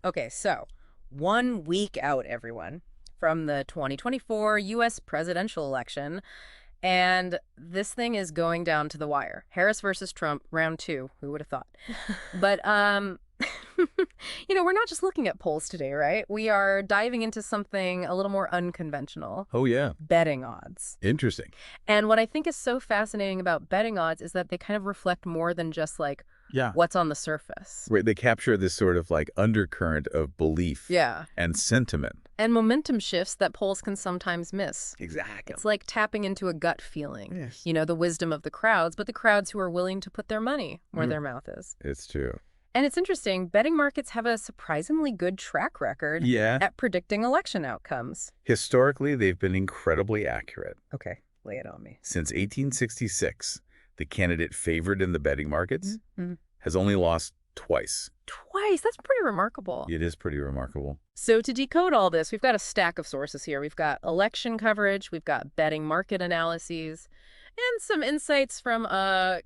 Okay, so 1 week out, everyone, from the 2024 U.S. presidential election. And this thing is going down to the wire. Harris versus Trump, round two. Who would have thought? But, we're not just looking at polls today, right? We are diving into something a little more unconventional. Oh, yeah. Betting odds. Interesting. And what I think is so fascinating about betting odds is that they kind of reflect more than just like what's on the surface. Right. They capture this sort of like undercurrent of belief and sentiment. And momentum shifts that polls can sometimes miss. Exactly. It's like tapping into a gut feeling. Yes. The wisdom of the crowds, but the crowds who are willing to put their money where their mouth is. It's true. And it's interesting, betting markets have a surprisingly good track record at predicting election outcomes. Historically, they've been incredibly accurate. Okay, lay it on me. Since 1866, the candidate favored in the betting markets has only lost twice. Twice? That's pretty remarkable. It is pretty remarkable. So to decode all this, we've got a stack of sources here. We've got election coverage, we've got betting market analyses, and some insights from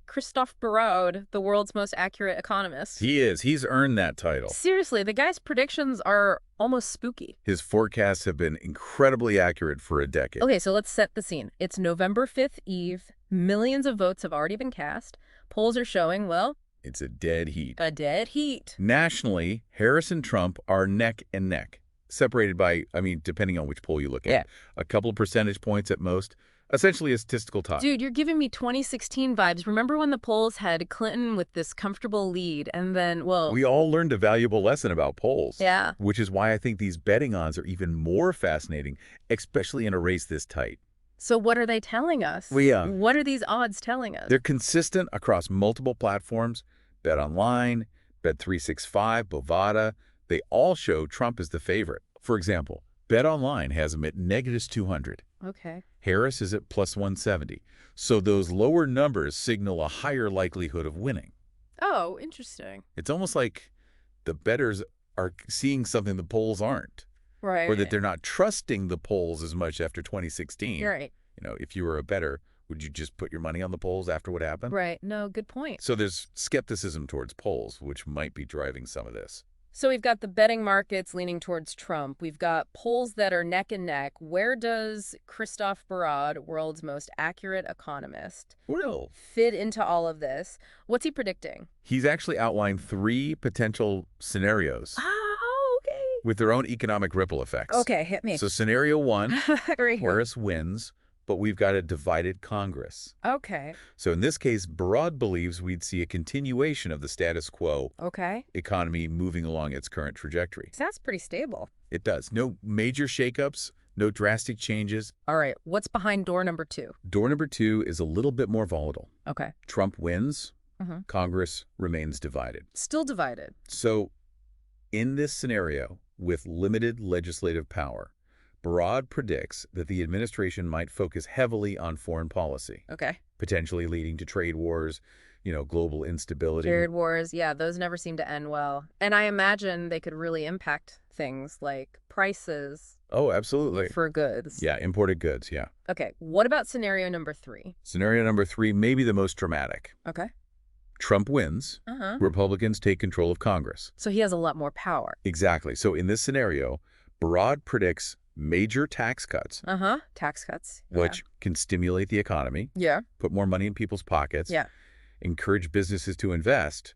Christophe Barraud, the world's most accurate economist. He is. He's earned that title. Seriously, the guy's predictions are almost spooky. His forecasts have been incredibly accurate for a decade. Okay, so let's set the scene. It's November 5th Eve. Millions of votes have already been cast. Polls are showing, well, it's a dead heat. A dead heat. Nationally, Harris and Trump are neck and neck, separated by, depending on which poll you look at, a couple of percentage points at most. Essentially a statistical tie. Dude, you're giving me 2016 vibes. Remember when the polls had Clinton with this comfortable lead and then, well... We all learned a valuable lesson about polls. Yeah. Which is why I think these betting odds are even more fascinating, especially in a race this tight. So what are they telling us? What are these odds telling us? They're consistent across multiple platforms. BetOnline, Bet365, Bovada, they all show Trump is the favorite. For example, BetOnline has him at -200. Okay. Harris is at +170. So those lower numbers signal a higher likelihood of winning. Oh, interesting. It's almost like the bettors are seeing something the polls aren't. Right. Or that they're not trusting the polls as much after 2016. You're right. If you were a bettor, would you just put your money on the polls after what happened? Right. No, good point. So there's skepticism towards polls, which might be driving some of this. So we've got the betting markets leaning towards Trump. We've got polls that are neck and neck. Where does Christophe Barraud, world's most accurate economist, fit into all of this? What's he predicting? He's actually outlined 3 potential scenarios. Oh, okay. With their own economic ripple effects. Okay, hit me. So scenario 1, right Harris wins, but we've got a divided Congress. Okay. So in this case, Barraud believes we'd see a continuation of the status quo economy moving along its current trajectory. Sounds pretty stable. It does. No major shakeups, no drastic changes. All right. What's behind door number 2? Door number 2 is a little bit more volatile. Okay. Trump wins. Congress remains divided. Still divided. So in this scenario, with limited legislative power, Barraud predicts that the administration might focus heavily on foreign policy. Okay. Potentially leading to trade wars, global instability. Trade wars, yeah, those never seem to end well. And I imagine they could really impact things like prices. Oh, absolutely. For goods. Yeah, imported goods, yeah. Okay, what about scenario number 3? Scenario number 3 may be the most dramatic. Okay. Trump wins. Republicans take control of Congress. So he has a lot more power. Exactly. So in this scenario, Barraud predicts major tax cuts. Tax cuts. Which can stimulate the economy. Yeah. Put more money in people's pockets. Yeah. Encourage businesses to invest.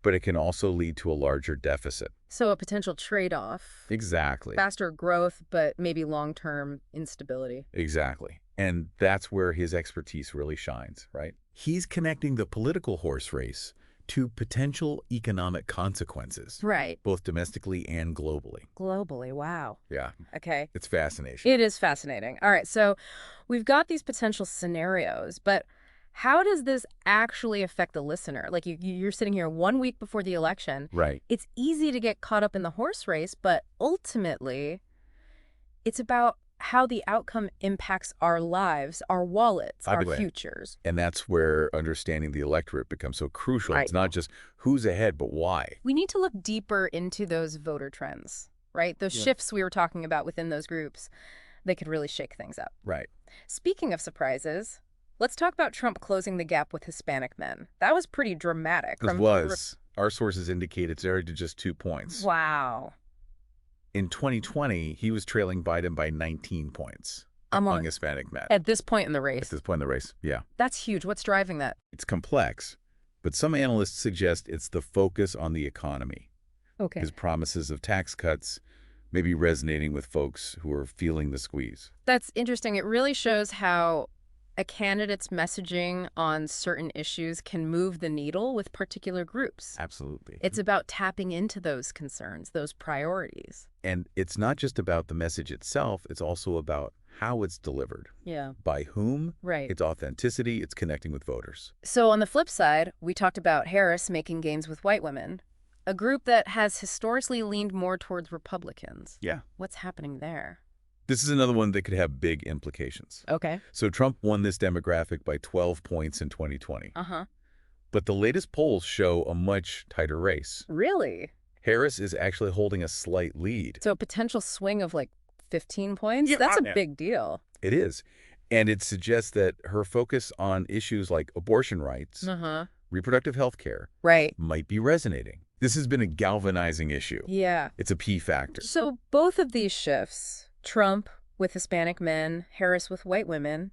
But it can also lead to a larger deficit. So a potential trade-off. Exactly. Faster growth, but maybe long-term instability. Exactly. And that's where his expertise really shines, right? He's connecting the political horse race to potential economic consequences. Right. Both domestically and globally. Globally, wow. Yeah. Okay. It's fascinating. It is fascinating. All right, so we've got these potential scenarios, but how does this actually affect the listener? Like you're sitting here 1 week before the election. Right. It's easy to get caught up in the horse race, but ultimately it's about how the outcome impacts our lives, our wallets, our futures. And that's where understanding the electorate becomes so crucial. Right. It's not just who's ahead, but why. We need to look deeper into those voter trends, right? Those shifts we were talking about within those groups, they could really shake things up. Right. Speaking of surprises, let's talk about Trump closing the gap with Hispanic men. That was pretty dramatic. It was. Our sources indicate it's already to just 2 points. Wow. In 2020, he was trailing Biden by 19 points among Hispanic men. At this point in the race. At this point in the race, yeah. That's huge. What's driving that? It's complex, but some analysts suggest it's the focus on the economy. Okay. His promises of tax cuts may be resonating with folks who are feeling the squeeze. That's interesting. It really shows how a candidate's messaging on certain issues can move the needle with particular groups. Absolutely. It's about tapping into those concerns, those priorities. And it's not just about the message itself, it's also about how it's delivered. Yeah. By whom? Right. Its authenticity, it's connecting with voters. So on the flip side, we talked about Harris making gains with white women, a group that has historically leaned more towards Republicans. Yeah. What's happening there? This is another one that could have big implications. Okay. So Trump won this demographic by 12 points in 2020. Uh-huh. But the latest polls show a much tighter race. Really? Harris is actually holding a slight lead. So a potential swing of like 15 points? Yeah, That's a big deal. It is. And it suggests that her focus on issues like abortion rights, reproductive health care, right, might be resonating. This has been a galvanizing issue. Yeah. It's a key factor. So both of these shifts, Trump with Hispanic men, Harris with white women,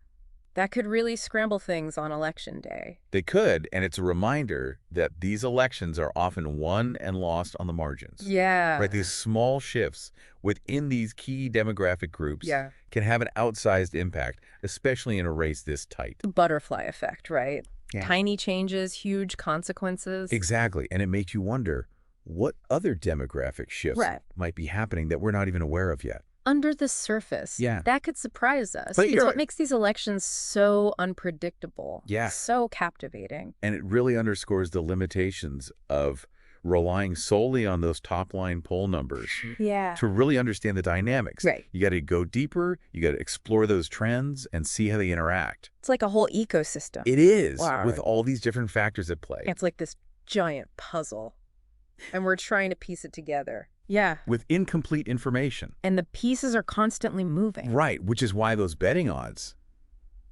that could really scramble things on Election Day. They could, and it's a reminder that these elections are often won and lost on the margins. Yeah. Right, these small shifts within these key demographic groups can have an outsized impact, especially in a race this tight. The butterfly effect, right? Yeah. Tiny changes, huge consequences. Exactly, and it makes you wonder what other demographic shifts might be happening that we're not even aware of yet. Under the surface, that could surprise us. But it's what makes these elections so unpredictable, so captivating. And it really underscores the limitations of relying solely on those top-line poll numbers to really understand the dynamics. Right. You got to go deeper, you got to explore those trends and see how they interact. It's like a whole ecosystem. It is, with all these different factors at play. It's like this giant puzzle, and we're trying to piece it together. Yeah. With incomplete information. And the pieces are constantly moving. Right, which is why those betting odds,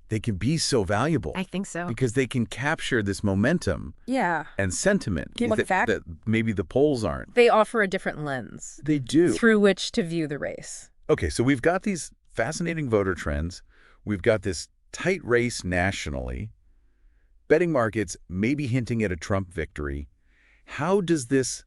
they can be so valuable. I think so. Because they can capture this momentum and sentiment that maybe the polls aren't. They offer a different lens. They do. Through which to view the race. Okay, so we've got these fascinating voter trends. We've got this tight race nationally. Betting markets maybe hinting at a Trump victory. How does this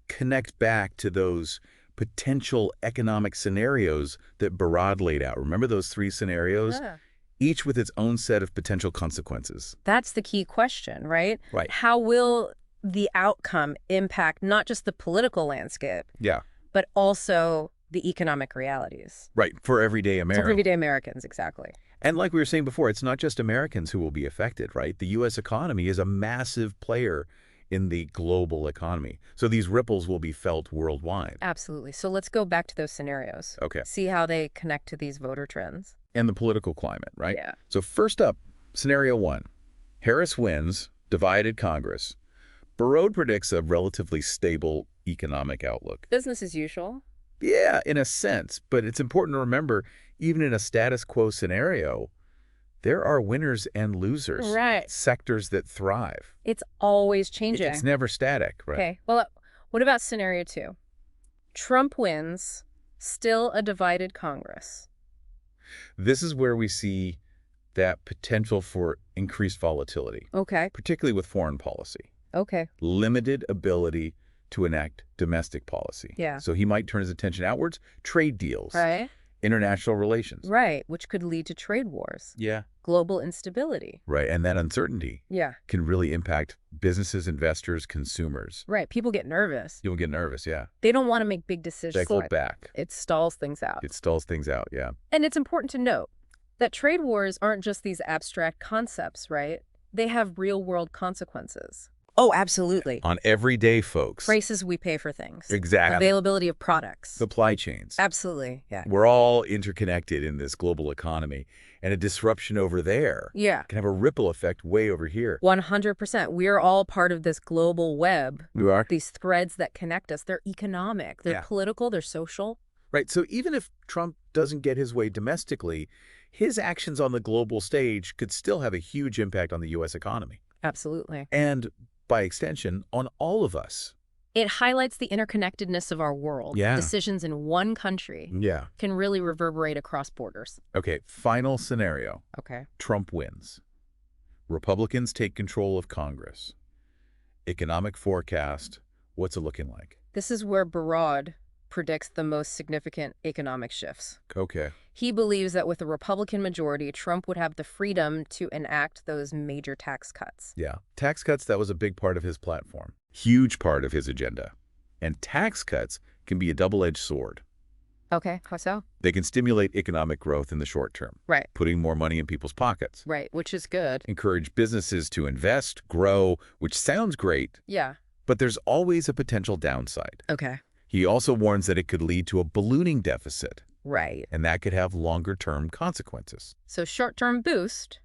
connect back to those potential economic scenarios that Barraud laid out? Remember those 3 scenarios? Yeah. Each with its own set of potential consequences. That's the key question, right? Right. How will the outcome impact not just the political landscape, but also the economic realities? Right, for everyday Americans. For everyday Americans, exactly. And like we were saying before, it's not just Americans who will be affected, right? The U.S. economy is a massive player in the global economy. So these ripples will be felt worldwide. Absolutely. So let's go back to those scenarios. Okay. See how they connect to these voter trends. And the political climate, right? Yeah. So first up, scenario 1. Harris wins, divided Congress. Barraud predicts a relatively stable economic outlook. Business as usual. Yeah, in a sense. But it's important to remember, even in a status quo scenario, there are winners and losers. Right. Sectors that thrive. It's always changing. It's never static, right? Okay. Well, what about scenario 2? Trump wins, still a divided Congress. This is where we see that potential for increased volatility. Okay. Particularly with foreign policy. Okay. Limited ability to enact domestic policy. Yeah. So he might turn his attention outwards, trade deals. Right. international relations. Right, which could lead to trade wars. Yeah. Global instability. Right, and that uncertainty can really impact businesses, investors, consumers. Right, people get nervous. You'll get nervous, yeah. They don't want to make big decisions. They hold back. It stalls things out. It stalls things out, yeah. And it's important to note that trade wars aren't just these abstract concepts, right? They have real-world consequences. Oh, absolutely. On everyday folks. Prices we pay for things. Exactly. Availability of products. Supply chains. Absolutely, yeah. We're all interconnected in this global economy, and a disruption over there can have a ripple effect way over here. 100%. We're all part of this global web. We are. These threads that connect us. They're economic, they're political, they're social. Right, so even if Trump doesn't get his way domestically, his actions on the global stage could still have a huge impact on the U.S. economy. Absolutely. And by extension, on all of us. It highlights the interconnectedness of our world. Yeah. Decisions in one country Yeah. can really reverberate across borders. Okay, final scenario. Okay. Trump wins. Republicans take control of Congress. Economic forecast, what's it looking like? This is where Barraud predicts the most significant economic shifts. Okay. He believes that with a Republican majority, Trump would have the freedom to enact those major tax cuts. Yeah. Tax cuts, that was a big part of his platform. Huge part of his agenda. And tax cuts can be a double-edged sword. Okay, how so? They can stimulate economic growth in the short term, Right, putting more money in people's pockets. right, which is good. Encourage businesses to invest, grow, which sounds great, Yeah. but there's always a potential downside. Okay. He also warns that it could lead to a ballooning deficit, Right. and that could have longer-term consequences. So short-term boost,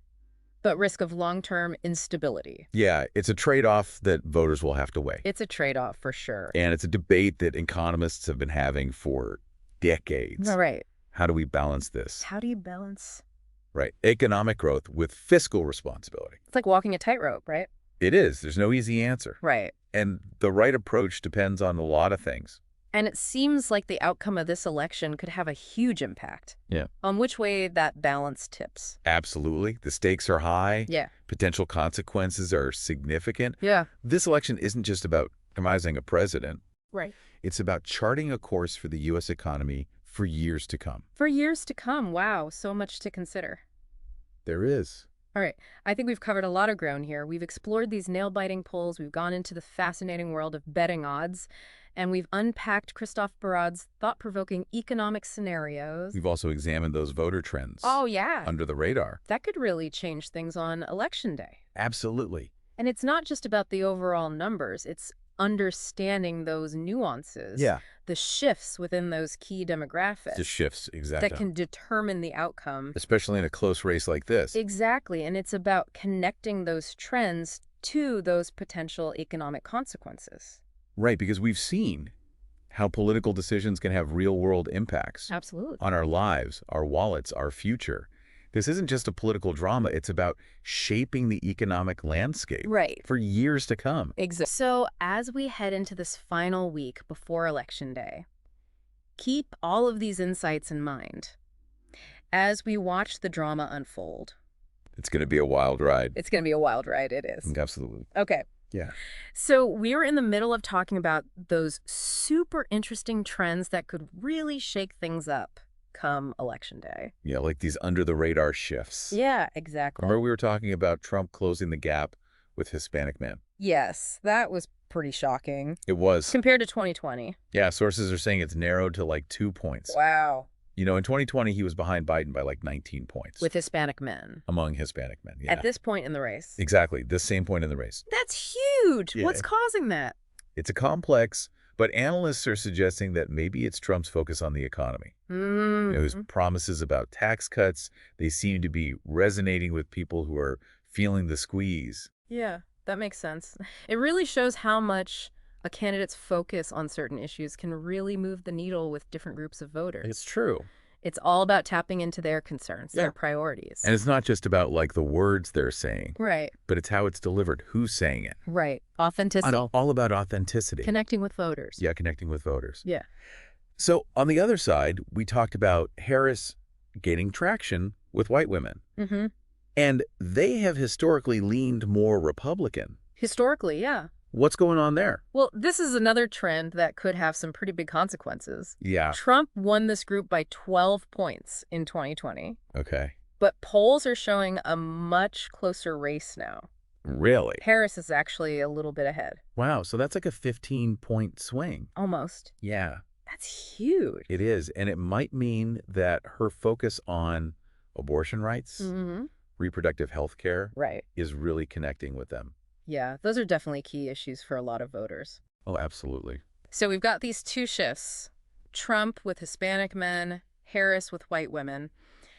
but risk of long-term instability. Yeah, it's a trade-off that voters will have to weigh. It's a trade-off for sure. And it's a debate that economists have been having for decades. All right. How do we balance this? How do you balance? Right. Economic growth with fiscal responsibility. It's like walking a tightrope, right? It is. There's no easy answer. Right. And the right approach depends on a lot of things. And it seems like the outcome of this election could have a huge impact. Yeah. On which way that balance tips. Absolutely. The stakes are high. Yeah. Potential consequences are significant. Yeah. This election isn't just about demising a president. Right. It's about charting a course for the U.S. economy for years to come. For years to come. Wow. So much to consider. There is. All right. I think we've covered a lot of ground here. We've explored these nail-biting polls. We've gone into the fascinating world of betting odds. And we've unpacked Christophe Barraud's thought-provoking economic scenarios. We've also examined those voter trends. Oh, yeah. Under the radar. That could really change things on Election Day. Absolutely. And it's not just about the overall numbers. It's understanding those nuances. Yeah. The shifts within those key demographics. Just shifts, exactly. That can determine the outcome. Especially in a close race like this. Exactly. And it's about connecting those trends to those potential economic consequences. Right, because we've seen how political decisions can have real-world impacts. Absolutely. On our lives, our wallets, our future. This isn't just a political drama. It's about shaping the economic landscape. Right. For years to come. Exactly. So as we head into this final week before Election Day, keep all of these insights in mind as we watch the drama unfold. It's going to be a wild ride. It's going to be a wild ride. It is. Absolutely. Okay. Yeah. So we're in the middle of talking about those super interesting trends that could really shake things up come Election Day. Yeah, like these under-the-radar shifts. Yeah, exactly. Remember we were talking about Trump closing the gap with Hispanic men? Yes, that was pretty shocking. It was. Compared to 2020. Yeah, sources are saying it's narrowed to like 2 points. Wow. You know, in 2020, he was behind Biden by like 19 points. With Hispanic men. Among Hispanic men, yeah. At this point in the race. Exactly, this same point in the race. That's huge. Yeah. What's causing that? It's a complex, but analysts are suggesting that maybe it's Trump's focus on the economy. You know, his promises about tax cuts, they seem to be resonating with people who are feeling the squeeze. Yeah, that makes sense. It really shows how much a candidate's focus on certain issues can really move the needle with different groups of voters. It's true. It's all about tapping into their concerns, their priorities. And it's not just about like the words they're saying, Right. but it's how it's delivered, who's saying it. Right. Authenticity. All about authenticity. Connecting with voters. Yeah, connecting with voters. Yeah. So on the other side, we talked about Harris gaining traction with white women. Mm-hmm. And they have historically leaned more Republican. Historically, yeah. What's going on there? Well, this is another trend that could have some pretty big consequences. Yeah. Trump won this group by 12 points in 2020. Okay. But polls are showing a much closer race now. Really? Harris is actually a little bit ahead. Wow. So that's like a 15-point swing. Almost. Yeah, That's huge. it is. And it might mean that her focus on abortion rights, Mm-hmm. reproductive health care, Right. is really connecting with them. Yeah, those are definitely key issues for a lot of voters. Oh, absolutely. So we've got these two shifts, Trump with Hispanic men, Harris with white women,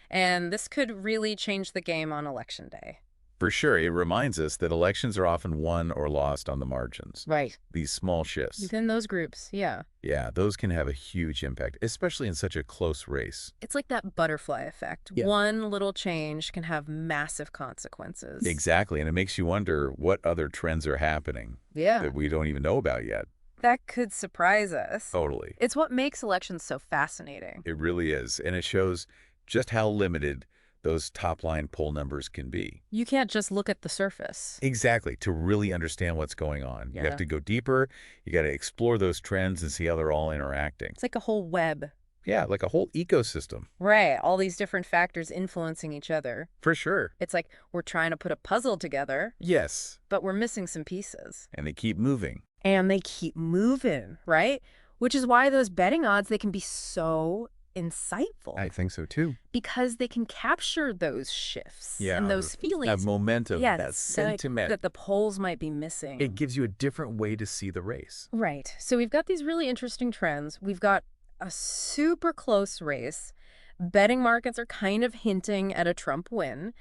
and this could really change the game on Election Day. For sure, it reminds us that elections are often won or lost on the margins. Right. These small shifts. Within those groups, yeah. Yeah, those can have a huge impact, especially in such a close race. It's like that butterfly effect. Yeah. One little change can have massive consequences. Exactly, and it makes you wonder what other trends are happening Yeah. that we don't even know about yet. That could surprise us. Totally. It's what makes elections so fascinating. It really is, and it shows just how limited those top-line poll numbers can be. You can't just look at the surface. Exactly. To really understand what's going on. You Yeah. have to go deeper. You got to explore those trends and see how they're all interacting. It's like a whole web. Yeah, like a whole ecosystem. Right. All these different factors influencing each other. For sure. It's like we're trying to put a puzzle together, Yes. but we're missing some pieces. And they keep moving. And they keep moving, right? Which is why those betting odds, they can be so insightful. I think so, too. Because they can capture those shifts Yeah, and those feelings. That momentum, Yeah, that like sentiment. that the polls might be missing. It gives you a different way to see the race. Right. So we've got these really interesting trends. We've got a super close race. Betting markets are kind of hinting at a Trump win.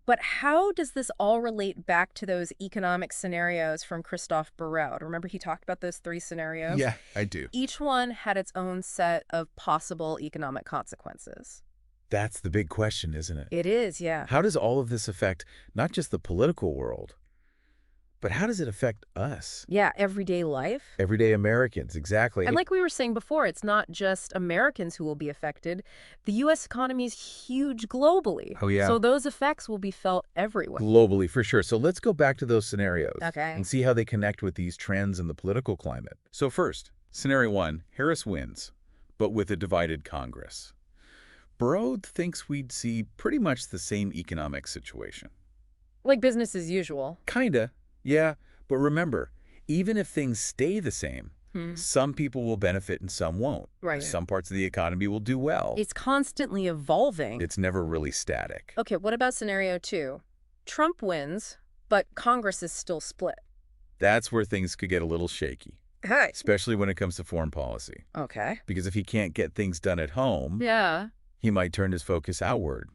But how does this all relate back to those economic scenarios from Christophe Barraud? Remember he talked about those 3 scenarios? Yeah, I do. Each one had its own set of possible economic consequences. That's the big question, isn't it? It is, yeah. How does all of this affect not just the political world, but how does it affect us? Yeah, everyday life. Everyday Americans, exactly. And like we were saying before, it's not just Americans who will be affected. The U.S. economy is huge globally. Oh, yeah. So those effects will be felt everywhere. Globally, for sure. So let's go back to those scenarios Okay. and see how they connect with these trends in the political climate. So first, scenario 1, Harris wins, but with a divided Congress. Barraud thinks we'd see pretty much the same economic situation. Like business as usual. Kinda, yeah. But remember, even if things stay the same, some people will benefit and some won't. Right. Some parts of the economy will do well. It's constantly evolving. It's never really static. Okay, what about scenario 2? Trump wins, but Congress is still split. That's where things could get a little shaky, Hey. especially when it comes to foreign policy. Okay. Because if he can't get things done at home, Yeah. he might turn his focus outward,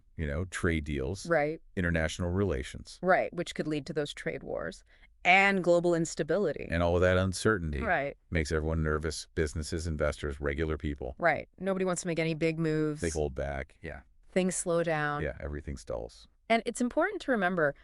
trade deals, Right. international relations, Right, which could lead to those trade wars and global instability. and all of that uncertainty Right. makes everyone nervous, businesses, investors, regular people. Right. Nobody wants to make any big moves. They hold back. Yeah. Things slow down. Yeah, everything stalls. And it's important to remember,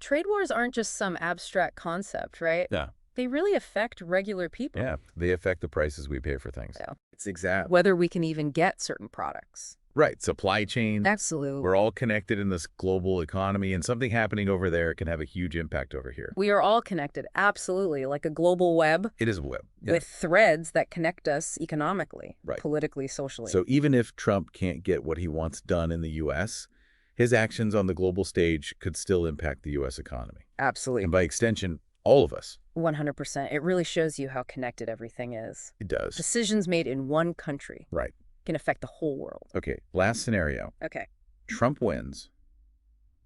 trade wars aren't just some abstract concept, right? Yeah. They really affect regular people. Yeah, they affect the prices we pay for things. Yeah. It's exact. Whether we can even get certain products. Right, supply chain. Absolutely. We're all connected in this global economy, and something happening over there can have a huge impact over here. We are all connected, absolutely, like a global web It is a web. Yeah. with threads that connect us economically, Right. politically, socially. So even if Trump can't get what he wants done in the U.S., his actions on the global stage could still impact the U.S. economy. Absolutely. And by extension, all of us. 100%. It really shows you how connected everything is. It does. Decisions made in one country Right. can affect the whole world. Okay, last scenario. Okay. Trump wins.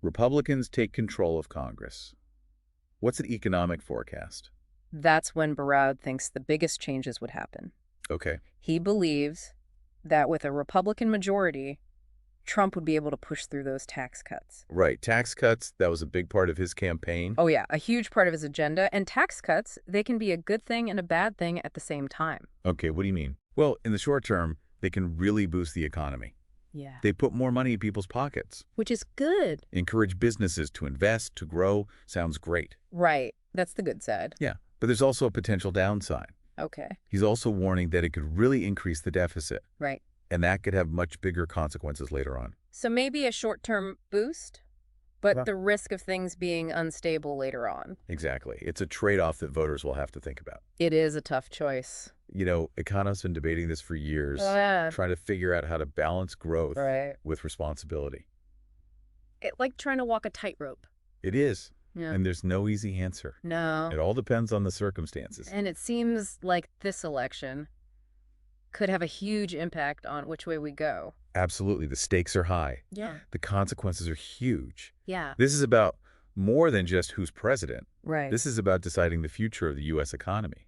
Republicans take control of Congress. What's an economic forecast? That's when Barraud thinks the biggest changes would happen. Okay. He believes that with a Republican majority, Trump would be able to push through those tax cuts. Right. Tax cuts, that was a big part of his campaign. Oh, yeah, a huge part of his agenda. And tax cuts, they can be a good thing and a bad thing at the same time. Okay, what do you mean? Well, in the short term, they can really boost the economy. Yeah. They put more money in people's pockets. Which is good. Encourage businesses to invest, to grow. Sounds great. Right. That's the good side. Yeah, but there's also a potential downside. Okay. He's also warning that it could really increase the deficit, Right. and that could have much bigger consequences later on. So maybe a short-term boost, but Well- the risk of things being unstable later on. Exactly. It's a trade-off that voters will have to think about. It is a tough choice. Economists have been debating this for years, Yeah. trying to figure out how to balance growth Right. with responsibility. It, like trying to walk a tightrope. It is, Yeah. and there's no easy answer. No. It all depends on the circumstances. And it seems like this election could have a huge impact on which way we go. Absolutely. The stakes are high. Yeah. The consequences are huge. Yeah. This is about more than just who's president. Right. This is about deciding the future of the U.S. economy.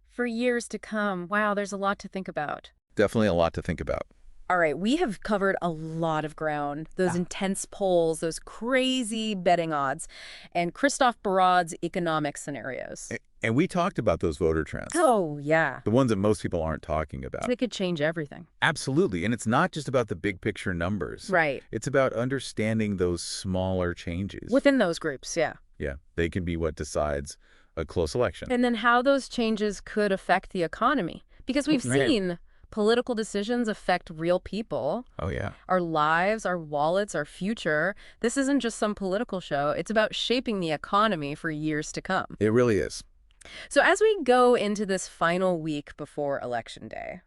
For years to come. Wow, there's a lot to think about. Definitely a lot to think about. All right, we have covered a lot of ground. Those intense polls, those crazy betting odds, and Christophe Barraud's economic scenarios. And we talked about those voter trends, Oh, yeah. the ones that most people aren't talking about. They could change everything. Absolutely. And it's not just about the big picture numbers. Right. It's about understanding those smaller changes. Within those groups, yeah. Yeah, they can be what decides a close election. And then how those changes could affect the economy. Because we've seen political decisions affect real people. Oh, yeah. Our lives, our wallets, our future. This isn't just some political show. It's about shaping the economy for years to come. It really is. So as we go into this final week before Election Day,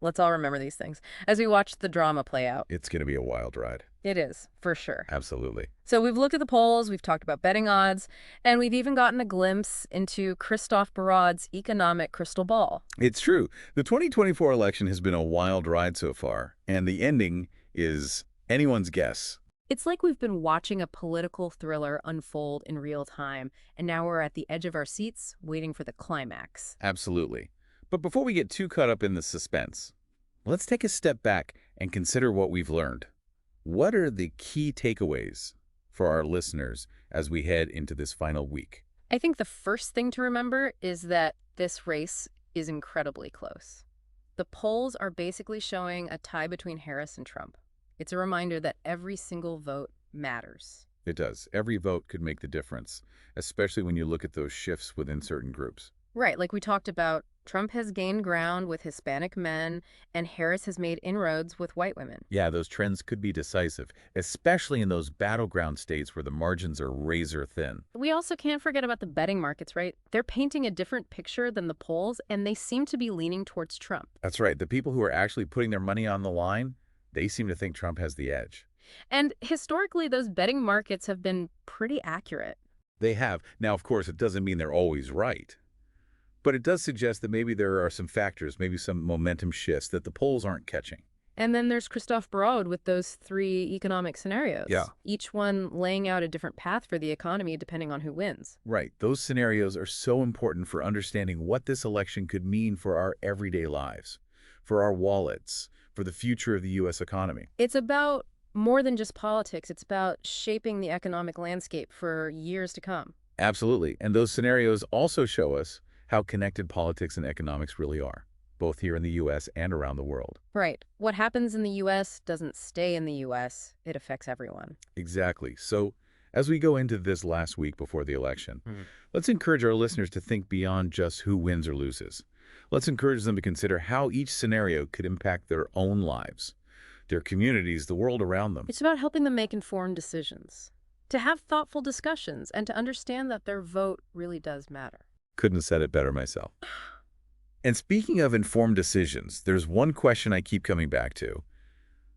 let's all remember these things as we watch the drama play out. It's going to be a wild ride. It is, for sure. Absolutely. So we've looked at the polls, we've talked about betting odds, and we've even gotten a glimpse into Christophe Barraud's economic crystal ball. It's true. The 2024 election has been a wild ride so far, and the ending is anyone's guess. It's like we've been watching a political thriller unfold in real time, and now we're at the edge of our seats waiting for the climax. Absolutely. But before we get too caught up in the suspense, let's take a step back and consider what we've learned. What are the key takeaways for our listeners as we head into this final week? I think the first thing to remember is that this race is incredibly close. The polls are basically showing a tie between Harris and Trump. It's a reminder that every single vote matters. It does. Every vote could make the difference, especially when you look at those shifts within certain groups. Right, like we talked about, Trump has gained ground with Hispanic men, and Harris has made inroads with white women. Yeah, those trends could be decisive, especially in those battleground states where the margins are razor thin. We also can't forget about the betting markets, right? They're painting a different picture than the polls, and they seem to be leaning towards Trump. That's right. The people who are actually putting their money on the line, they seem to think Trump has the edge. And historically, those betting markets have been pretty accurate. They have. Now, of course, it doesn't mean they're always right. But it does suggest that maybe there are some factors, maybe some momentum shifts that the polls aren't catching. And then there's Christophe Barraud with those 3 economic scenarios. Yeah. Each one laying out a different path for the economy depending on who wins. Right. Those scenarios are so important for understanding what this election could mean for our everyday lives, for our wallets, for the future of the U.S. economy. It's about more than just politics. It's about shaping the economic landscape for years to come. Absolutely. And those scenarios also show us how connected politics and economics really are, both here in the U.S. and around the world. Right. What happens in the U.S. doesn't stay in the U.S. It affects everyone. Exactly. So as we go into this last week before the election, let's encourage our listeners to think beyond just who wins or loses. Let's encourage them to consider how each scenario could impact their own lives, their communities, the world around them. It's about helping them make informed decisions, to have thoughtful discussions, and to understand that their vote really does matter. Couldn't have said it better myself. And speaking of informed decisions, there's one question I keep coming back to.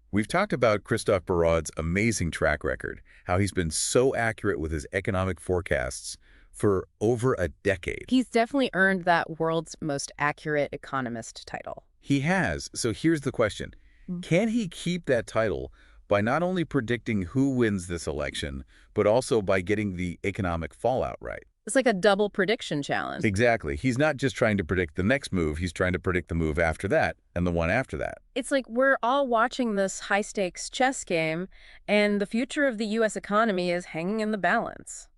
We've talked about Christophe Barraud's amazing track record, how he's been so accurate with his economic forecasts for over a decade. He's definitely earned that world's most accurate economist title. He has. So here's the question. Can he keep that title by not only predicting who wins this election, but also by getting the economic fallout right? It's like a double prediction challenge. Exactly. He's not just trying to predict the next move, he's trying to predict the move after that and the one after that. It's like we're all watching this high-stakes chess game, and the future of the U.S. economy is hanging in the balance.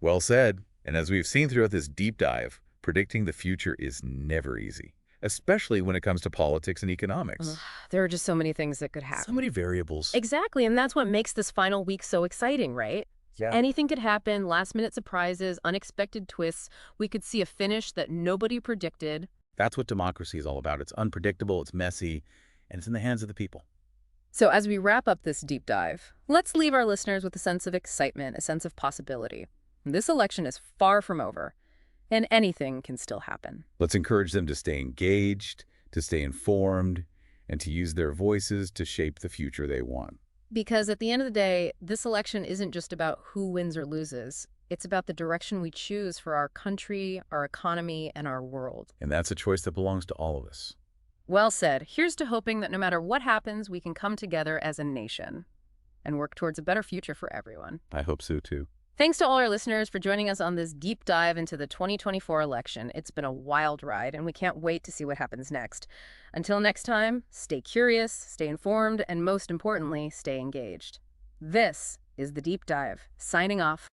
Well said. And as we've seen throughout this deep dive, predicting the future is never easy, especially when it comes to politics and economics. There are just so many things that could happen. So many variables. Exactly, and that's what makes this final week so exciting, right? Yeah. Anything could happen, last-minute surprises, unexpected twists. We could see a finish that nobody predicted. That's what democracy is all about. It's unpredictable, it's messy, and it's in the hands of the people. So as we wrap up this deep dive, let's leave our listeners with a sense of excitement, a sense of possibility. This election is far from over, and anything can still happen. Let's encourage them to stay engaged, to stay informed, and to use their voices to shape the future they want. Because at the end of the day, this election isn't just about who wins or loses. It's about the direction we choose for our country, our economy, and our world. And that's a choice that belongs to all of us. Well said. Here's to hoping that no matter what happens, we can come together as a nation and work towards a better future for everyone. I hope so, too. Thanks to all our listeners for joining us on this deep dive into the 2024 election. It's been a wild ride, and we can't wait to see what happens next. Until next time, stay curious, stay informed, and most importantly, stay engaged. This is The Deep Dive, signing off.